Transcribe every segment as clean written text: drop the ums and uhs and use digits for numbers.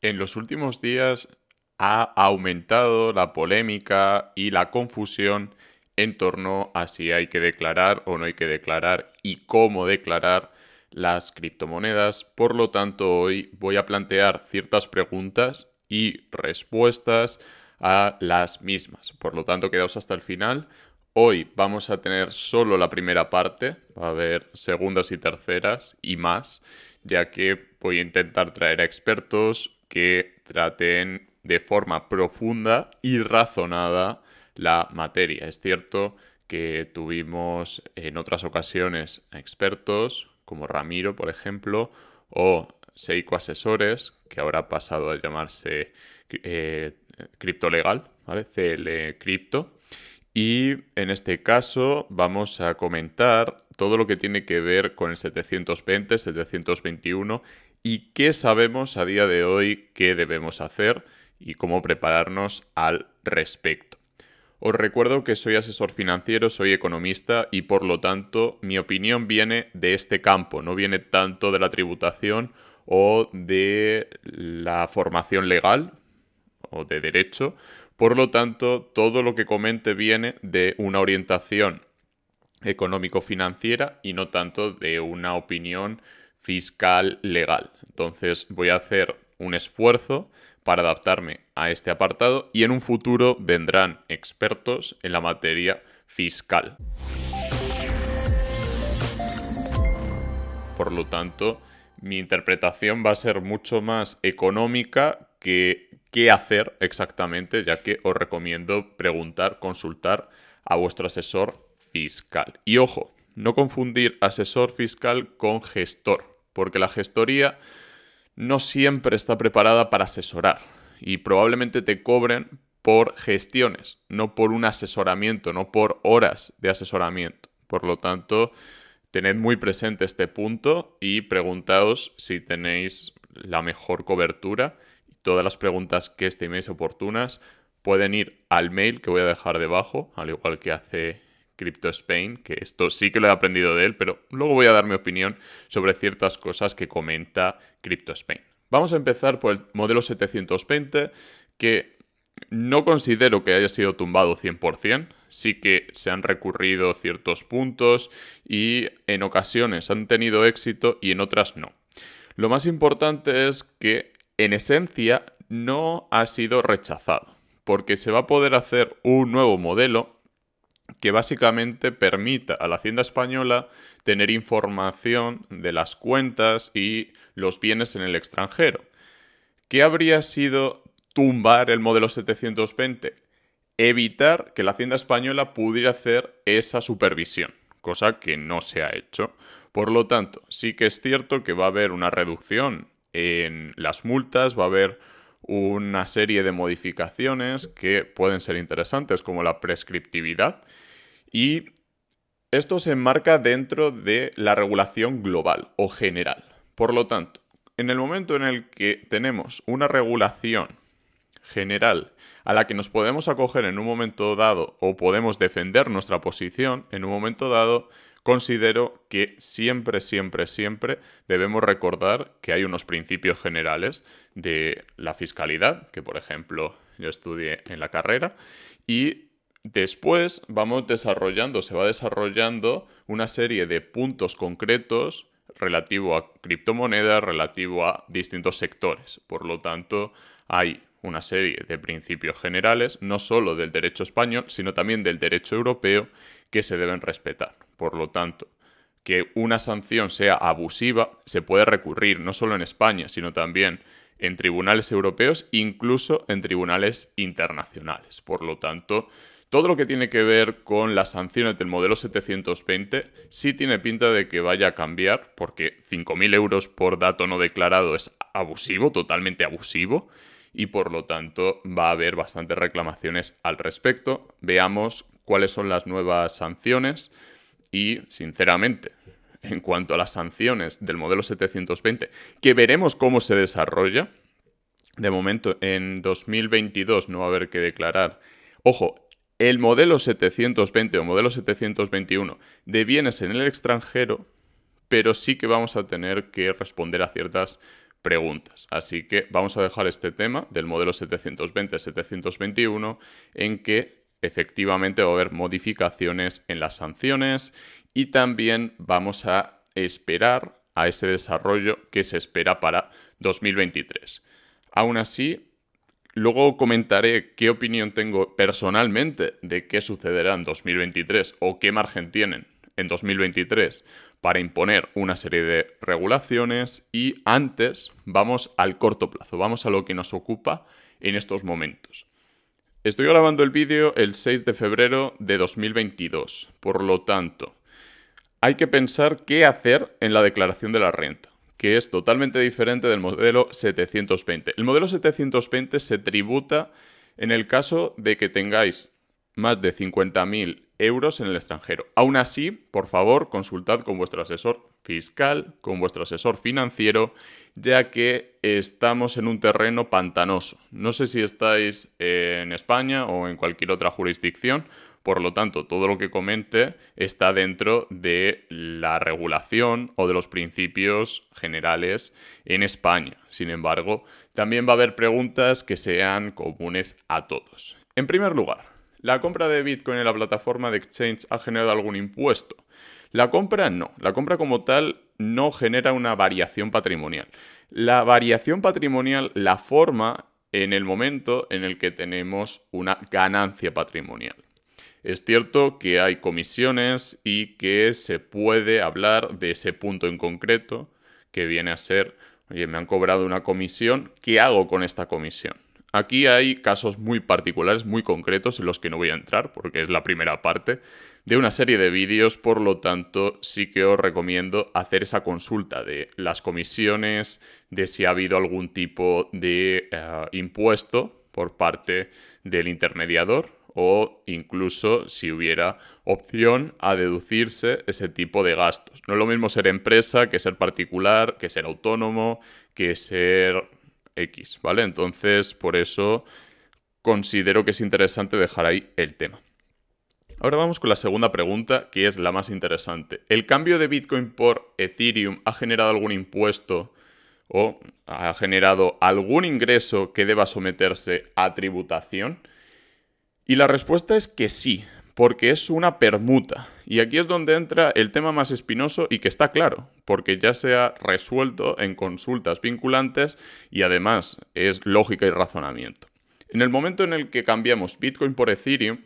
En los últimos días ha aumentado la polémica y la confusión en torno a si hay que declarar o no hay que declarar y cómo declarar las criptomonedas. Por lo tanto, hoy voy a plantear ciertas preguntas y respuestas a las mismas. Por lo tanto, quedaos hasta el final. Hoy vamos a tener solo la primera parte, va a haber segundas y terceras y más, ya que voy a intentar traer a expertos que traten de forma profunda y razonada la materia. Es cierto que tuvimos en otras ocasiones expertos como Ramiro, por ejemplo, o Seiko Asesores, que ahora ha pasado a llamarse Criptolegal, ¿vale? CL Crypto. Y en este caso vamos a comentar todo lo que tiene que ver con el 720, 721 y qué sabemos a día de hoy que debemos hacer y cómo prepararnos al respecto. Os recuerdo que soy asesor financiero, soy economista y por lo tanto mi opinión viene de este campo, no viene tanto de la tributación o de la formación legal o de derecho. Por lo tanto, todo lo que comente viene de una orientación económico-financiera y no tanto de una opinión fiscal legal. Entonces voy a hacer un esfuerzo para adaptarme a este apartado y en un futuro vendrán expertos en la materia fiscal. Por lo tanto, mi interpretación va a ser mucho más económica que qué hacer exactamente, ya que os recomiendo preguntar, consultar a vuestro asesor fiscal. Y ojo, no confundir asesor fiscal con gestor, porque la gestoría no siempre está preparada para asesorar y probablemente te cobren por gestiones, no por un asesoramiento, no por horas de asesoramiento. Por lo tanto, tened muy presente este punto y preguntaos si tenéis la mejor cobertura. Todas las preguntas que estiméis oportunas pueden ir al mail que voy a dejar debajo, al igual que hace Crypto Spain, que esto sí que lo he aprendido de él, pero luego voy a dar mi opinión sobre ciertas cosas que comenta Crypto Spain. Vamos a empezar por el modelo 720, que no considero que haya sido tumbado 100%, sí que se han recurrido ciertos puntos y en ocasiones han tenido éxito y en otras no. Lo más importante es que en esencia no ha sido rechazado, porque se va a poder hacer un nuevo modelo que básicamente permita a la Hacienda Española tener información de las cuentas y los bienes en el extranjero. ¿Qué habría sido tumbar el modelo 720? Evitar que la Hacienda Española pudiera hacer esa supervisión, cosa que no se ha hecho. Por lo tanto, sí que es cierto que va a haber una reducción en las multas, va a haber una serie de modificaciones que pueden ser interesantes, como la prescriptividad, y esto se enmarca dentro de la regulación global o general. Por lo tanto, en el momento en el que tenemos una regulación general a la que nos podemos acoger en un momento dado o podemos defender nuestra posición en un momento dado, considero que siempre, siempre, siempre debemos recordar que hay unos principios generales de la fiscalidad, que por ejemplo yo estudié en la carrera, y después se va desarrollando una serie de puntos concretos relativo a criptomonedas, relativo a distintos sectores. Por lo tanto, hay una serie de principios generales, no solo del derecho español, sino también del derecho europeo, que se deben respetar. Por lo tanto, que una sanción sea abusiva se puede recurrir no solo en España, sino también en tribunales europeos, incluso en tribunales internacionales. Por lo tanto, todo lo que tiene que ver con las sanciones del modelo 720 sí tiene pinta de que vaya a cambiar, porque 5.000 euros por dato no declarado es abusivo, totalmente abusivo, y por lo tanto va a haber bastantes reclamaciones al respecto. Veamos cuáles son las nuevas sanciones y, sinceramente, en cuanto a las sanciones del modelo 720, que veremos cómo se desarrolla. De momento, en 2022 no va a haber que declarar. Ojo, el modelo 720 o modelo 721 de bienes en el extranjero, pero sí que vamos a tener que responder a ciertas preguntas. Así que vamos a dejar este tema del modelo 720-721 en que efectivamente va a haber modificaciones en las sanciones y también vamos a esperar a ese desarrollo que se espera para 2023. Aún así, luego comentaré qué opinión tengo personalmente de qué sucederá en 2023 o qué margen tienen en 2023 para imponer una serie de regulaciones y antes vamos al corto plazo, vamos a lo que nos ocupa en estos momentos. Estoy grabando el vídeo el 6 de febrero de 2022, por lo tanto, hay que pensar qué hacer en la declaración de la renta, que es totalmente diferente del modelo 720. El modelo 720 se tributa en el caso de que tengáis más de 50.000 euros en el extranjero. Aún así, por favor, consultad con vuestro asesor fiscal, con vuestro asesor financiero, ya que estamos en un terreno pantanoso. No sé si estáis en España o en cualquier otra jurisdicción, por lo tanto, todo lo que comente está dentro de la regulación o de los principios generales en España. Sin embargo, también va a haber preguntas que sean comunes a todos. En primer lugar, ¿la compra de Bitcoin en la plataforma de exchange ha generado algún impuesto? La compra no. La compra como tal no genera una variación patrimonial. La variación patrimonial la forma en el momento en el que tenemos una ganancia patrimonial. Es cierto que hay comisiones y que se puede hablar de ese punto en concreto que viene a ser, oye, me han cobrado una comisión, ¿qué hago con esta comisión? Aquí hay casos muy particulares, muy concretos, en los que no voy a entrar porque es la primera parte de una serie de vídeos, por lo tanto sí que os recomiendo hacer esa consulta de las comisiones, de si ha habido algún tipo de impuesto por parte del intermediador o incluso si hubiera opción a deducirse ese tipo de gastos. No es lo mismo ser empresa que ser particular, que ser autónomo, que ser X, ¿vale? Entonces, por eso considero que es interesante dejar ahí el tema. Ahora vamos con la segunda pregunta, que es la más interesante. ¿El cambio de Bitcoin por Ethereum ha generado algún impuesto o ha generado algún ingreso que deba someterse a tributación? Y la respuesta es que sí, porque es una permuta. Y aquí es donde entra el tema más espinoso y que está claro, porque ya se ha resuelto en consultas vinculantes y además es lógica y razonamiento. En el momento en el que cambiamos Bitcoin por Ethereum,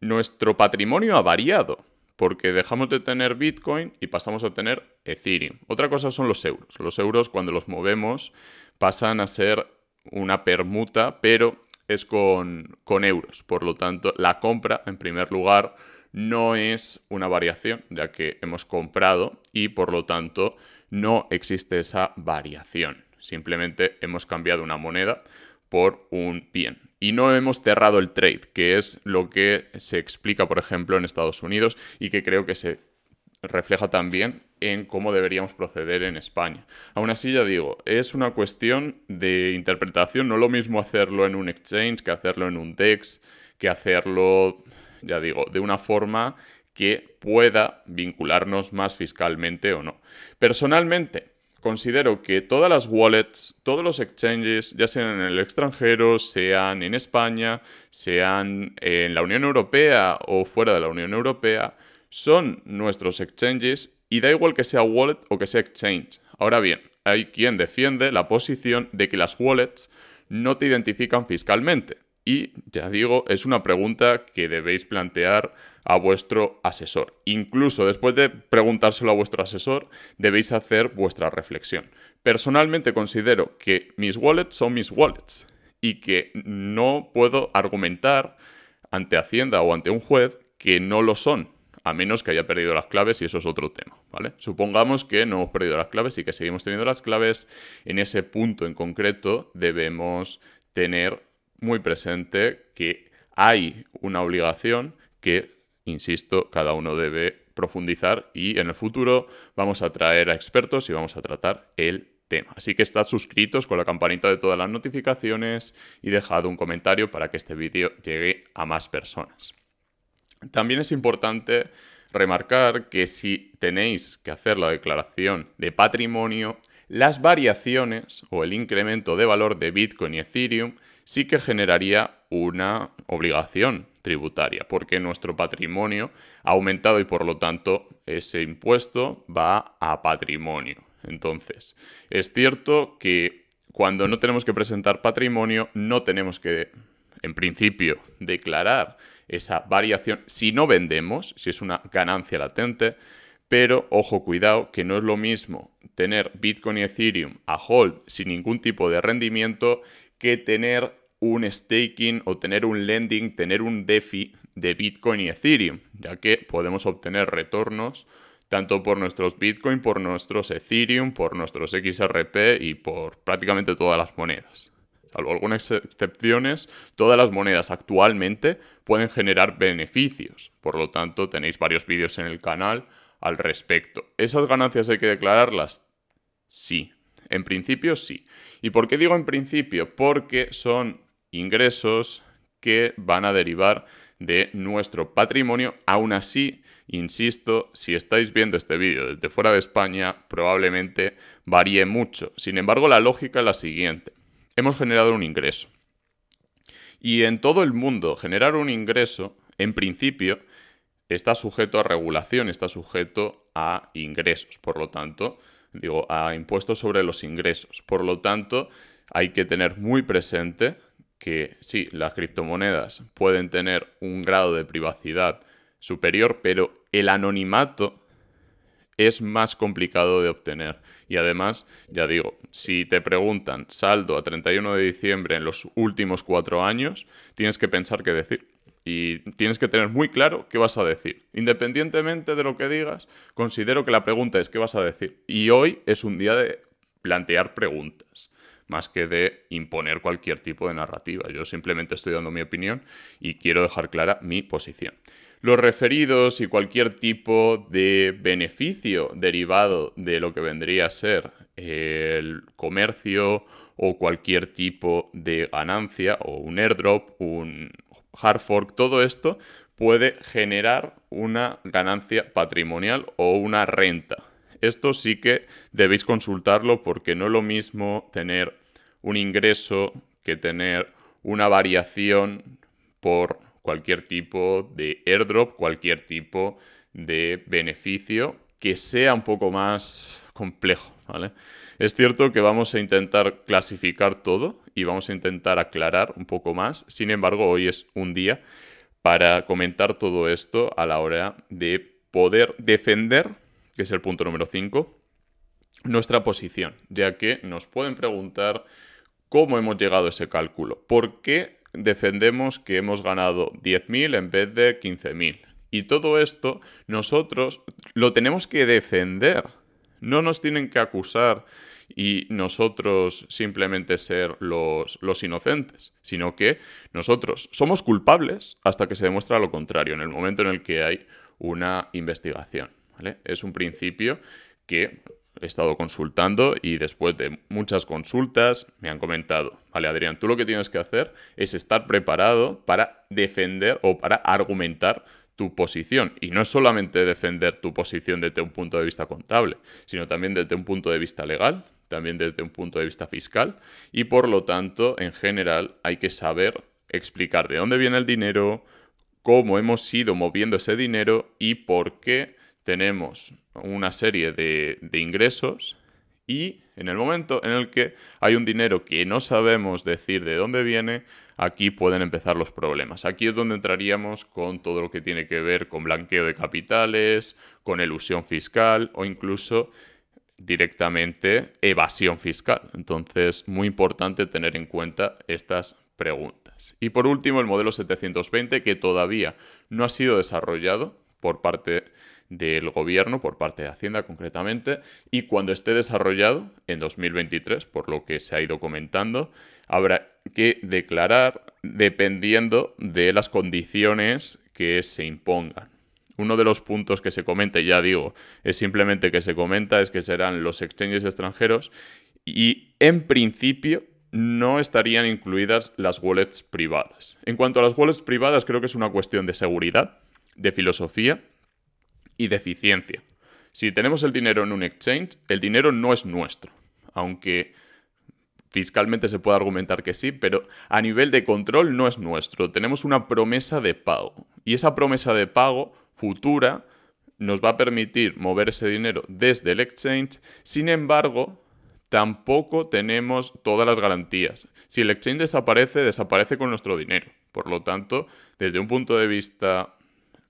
nuestro patrimonio ha variado, porque dejamos de tener Bitcoin y pasamos a tener Ethereum. Otra cosa son los euros. Los euros, cuando los movemos, pasan a ser una permuta, pero es con euros. Por lo tanto, la compra, en primer lugar, no es una variación, ya que hemos comprado y, por lo tanto, no existe esa variación. Simplemente hemos cambiado una moneda por un bien. Y no hemos cerrado el trade, que es lo que se explica, por ejemplo, en Estados Unidos y que creo que se refleja también en cómo deberíamos proceder en España. Aún así, ya digo, es una cuestión de interpretación, no lo mismo hacerlo en un exchange que hacerlo en un DEX, que hacerlo, ya digo, de una forma que pueda vincularnos más fiscalmente o no. Personalmente, considero que todas las wallets, todos los exchanges, ya sean en el extranjero, sean en España, sean en la Unión Europea o fuera de la Unión Europea, son nuestros exchanges y da igual que sea wallet o que sea exchange. Ahora bien, hay quien defiende la posición de que las wallets no te identifican fiscalmente. Y, ya digo, es una pregunta que debéis plantear a vuestro asesor. Incluso después de preguntárselo a vuestro asesor, debéis hacer vuestra reflexión. Personalmente considero que mis wallets son mis wallets y que no puedo argumentar ante Hacienda o ante un juez que no lo son, a menos que haya perdido las claves y eso es otro tema, ¿vale? Supongamos que no hemos perdido las claves y que seguimos teniendo las claves. En ese punto en concreto debemos tener muy presente que hay una obligación que, insisto, cada uno debe profundizar y en el futuro vamos a traer a expertos y vamos a tratar el tema. Así que estad suscritos con la campanita de todas las notificaciones y dejad un comentario para que este vídeo llegue a más personas. También es importante remarcar que si tenéis que hacer la declaración de patrimonio, las variaciones o el incremento de valor de Bitcoin y Ethereum sí que generaría una obligación tributaria, porque nuestro patrimonio ha aumentado y por lo tanto ese impuesto va a patrimonio. Entonces, es cierto que cuando no tenemos que presentar patrimonio, no tenemos que, en principio, declarar esa variación si no vendemos, si es una ganancia latente, pero ojo, cuidado, que no es lo mismo tener Bitcoin y Ethereum a hold sin ningún tipo de rendimiento que tener un staking o tener un lending, tener un DeFi de Bitcoin y Ethereum, ya que podemos obtener retornos tanto por nuestros Bitcoin, por nuestros Ethereum, por nuestros XRP y por prácticamente todas las monedas. Salvo algunas excepciones, todas las monedas actualmente pueden generar beneficios. Por lo tanto, tenéis varios vídeos en el canal al respecto. ¿Esas ganancias hay que declararlas? Sí. En principio, sí. ¿Y por qué digo en principio? Porque son ingresos que van a derivar de nuestro patrimonio. Aún así, insisto, si estáis viendo este vídeo desde fuera de España, probablemente varíe mucho. Sin embargo, la lógica es la siguiente. Hemos generado un ingreso. Y en todo el mundo, generar un ingreso, en principio, está sujeto a regulación, está sujeto a ingresos. Por lo tanto, a impuestos sobre los ingresos. Por lo tanto, hay que tener muy presente que sí, las criptomonedas pueden tener un grado de privacidad superior, pero el anonimato es más complicado de obtener. Y además, ya digo, si te preguntan saldo a 31 de diciembre en los últimos 4 años, tienes que pensar qué decir. Y tienes que tener muy claro qué vas a decir. Independientemente de lo que digas, considero que la pregunta es qué vas a decir. Y hoy es un día de plantear preguntas, más que de imponer cualquier tipo de narrativa. Yo simplemente estoy dando mi opinión y quiero dejar clara mi posición. Los referidos y cualquier tipo de beneficio derivado de lo que vendría a ser el comercio o cualquier tipo de ganancia o un airdrop, un hard fork, todo esto puede generar una ganancia patrimonial o una renta. Esto sí que debéis consultarlo porque no es lo mismo tener un ingreso que tener una variación por cualquier tipo de airdrop, cualquier tipo de beneficio que sea un poco más complejo, ¿vale? Es cierto que vamos a intentar clasificar todo y vamos a intentar aclarar un poco más. Sin embargo, hoy es un día para comentar todo esto a la hora de poder defender, que es el punto número 5, nuestra posición, ya que nos pueden preguntar cómo hemos llegado a ese cálculo, por qué defendemos que hemos ganado 10.000 en vez de 15.000. Y todo esto nosotros lo tenemos que defender. No nos tienen que acusar y nosotros simplemente ser los inocentes, sino que nosotros somos culpables hasta que se demuestra lo contrario, en el momento en el que hay una investigación, ¿vale? Es un principio que he estado consultando y después de muchas consultas me han comentado, vale, Adrián, tú lo que tienes que hacer es estar preparado para defender o para argumentar tu posición. Y no es solamente defender tu posición desde un punto de vista contable, sino también desde un punto de vista legal, también desde un punto de vista fiscal y por lo tanto, en general, hay que saber explicar de dónde viene el dinero, cómo hemos ido moviendo ese dinero y por qué tenemos una serie de ingresos y en el momento en el que hay un dinero que no sabemos decir de dónde viene, aquí pueden empezar los problemas. Aquí es donde entraríamos con todo lo que tiene que ver con blanqueo de capitales, con elusión fiscal o incluso directamente evasión fiscal. Entonces, muy importante tener en cuenta estas preguntas. Y por último, el modelo 720, que todavía no ha sido desarrollado por parte del gobierno, por parte de Hacienda concretamente, y cuando esté desarrollado en 2023, por lo que se ha ido comentando, habrá que declarar dependiendo de las condiciones que se impongan. Uno de los puntos que se comenta, y ya digo, es simplemente que se comenta, es que serán los exchanges extranjeros y en principio no estarían incluidas las wallets privadas. En cuanto a las wallets privadas, creo que es una cuestión de seguridad, de filosofía y de eficiencia. Si tenemos el dinero en un exchange, el dinero no es nuestro. aunque fiscalmente se puede argumentar que sí, pero a nivel de control no es nuestro. Tenemos una promesa de pago y esa promesa de pago futura nos va a permitir mover ese dinero desde el exchange. Sin embargo, tampoco tenemos todas las garantías. Si el exchange desaparece, desaparece con nuestro dinero. Por lo tanto, desde un punto de vista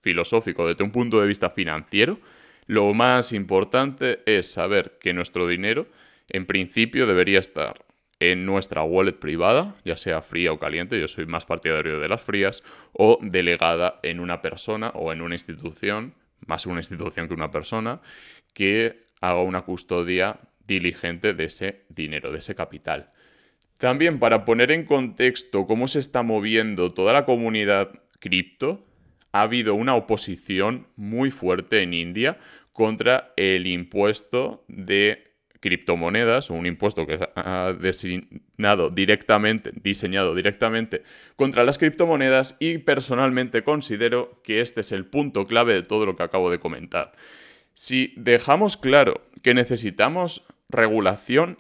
filosófico, desde un punto de vista financiero, lo más importante es saber que nuestro dinero, en principio, debería estar en nuestra wallet privada, ya sea fría o caliente, yo soy más partidario de las frías, o delegada en una persona o en una institución, más una institución que una persona, que haga una custodia diligente de ese dinero, de ese capital. También para poner en contexto cómo se está moviendo toda la comunidad cripto, ha habido una oposición muy fuerte en India contra el impuesto de criptomonedas, o un impuesto que ha diseñado directamente contra las criptomonedas, y personalmente considero que este es el punto clave de todo lo que acabo de comentar. Si dejamos claro que necesitamos regulación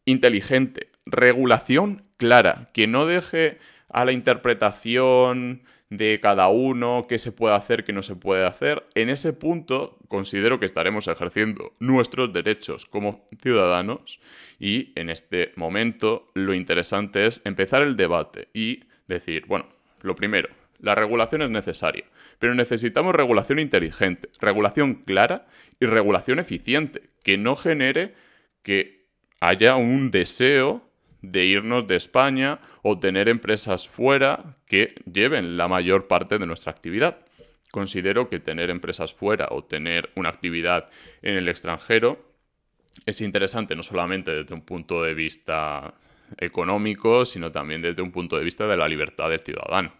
inteligente, regulación clara, que no deje a la interpretación de cada uno qué se puede hacer, qué no se puede hacer, en ese punto considero que estaremos ejerciendo nuestros derechos como ciudadanos y en este momento lo interesante es empezar el debate y decir, bueno, lo primero, la regulación es necesaria, pero necesitamos regulación inteligente, regulación clara y regulación eficiente, que no genere que haya un deseo de irnos de España o tener empresas fuera que lleven la mayor parte de nuestra actividad. Considero que tener empresas fuera o tener una actividad en el extranjero es interesante no solamente desde un punto de vista económico, sino también desde un punto de vista de la libertad del ciudadano.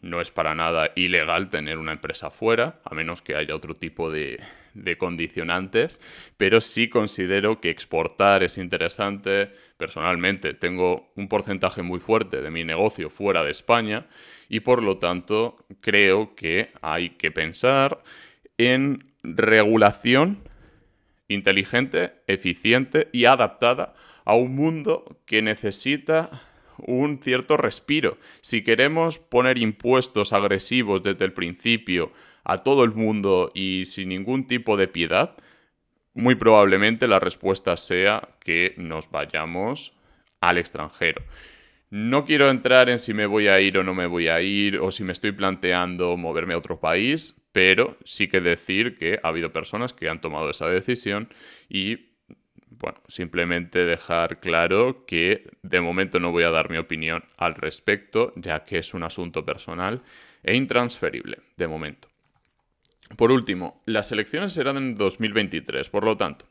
No es para nada ilegal tener una empresa fuera, a menos que haya otro tipo de condicionantes, pero sí considero que exportar es interesante. Personalmente tengo un porcentaje muy fuerte de mi negocio fuera de España y por lo tanto creo que hay que pensar en regulación inteligente, eficiente y adaptada a un mundo que necesita un cierto respiro. Si queremos poner impuestos agresivos desde el principio a todo el mundo y sin ningún tipo de piedad, muy probablemente la respuesta sea que nos vayamos al extranjero. No quiero entrar en si me voy a ir o no me voy a ir o si me estoy planteando moverme a otro país, pero sí que decir que ha habido personas que han tomado esa decisión y bueno, simplemente dejar claro que de momento no voy a dar mi opinión al respecto, ya que es un asunto personal e intransferible, de momento. Por último, las elecciones serán en 2023, por lo tanto,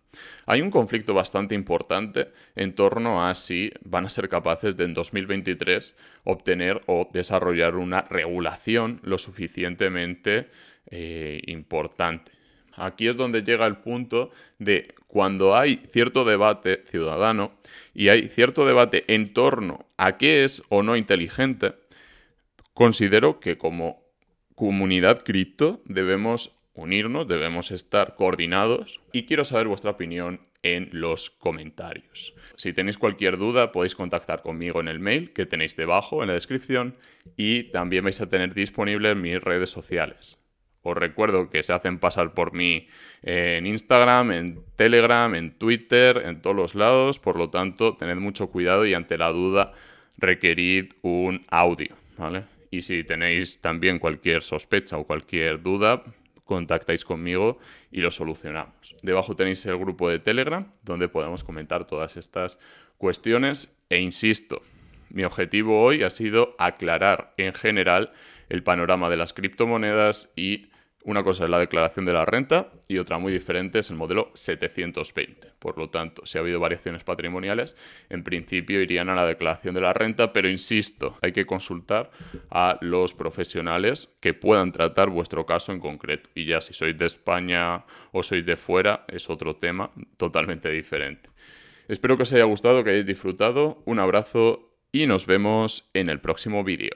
hay un conflicto bastante importante en torno a si van a ser capaces de en 2023 obtener o desarrollar una regulación lo suficientemente importante. Aquí es donde llega el punto de cuando hay cierto debate ciudadano y hay cierto debate en torno a qué es o no inteligente, considero que como comunidad cripto debemos unirnos, debemos estar coordinados y quiero saber vuestra opinión en los comentarios. Si tenéis cualquier duda podéis contactar conmigo en el mail que tenéis debajo en la descripción y también vais a tener disponibles mis redes sociales. Os recuerdo que se hacen pasar por mí en Instagram, en Telegram, en Twitter, en todos los lados. Por lo tanto, tened mucho cuidado y ante la duda requerid un audio, ¿vale? Y si tenéis también cualquier sospecha o cualquier duda, contactáis conmigo y lo solucionamos. Debajo tenéis el grupo de Telegram donde podemos comentar todas estas cuestiones. E insisto, mi objetivo hoy ha sido aclarar en general el panorama de las criptomonedas y una cosa es la declaración de la renta y otra muy diferente es el modelo 720. Por lo tanto, si ha habido variaciones patrimoniales, en principio irían a la declaración de la renta, pero insisto, hay que consultar a los profesionales que puedan tratar vuestro caso en concreto. Y ya si sois de España o sois de fuera, es otro tema totalmente diferente. Espero que os haya gustado, que hayáis disfrutado. Un abrazo y nos vemos en el próximo vídeo.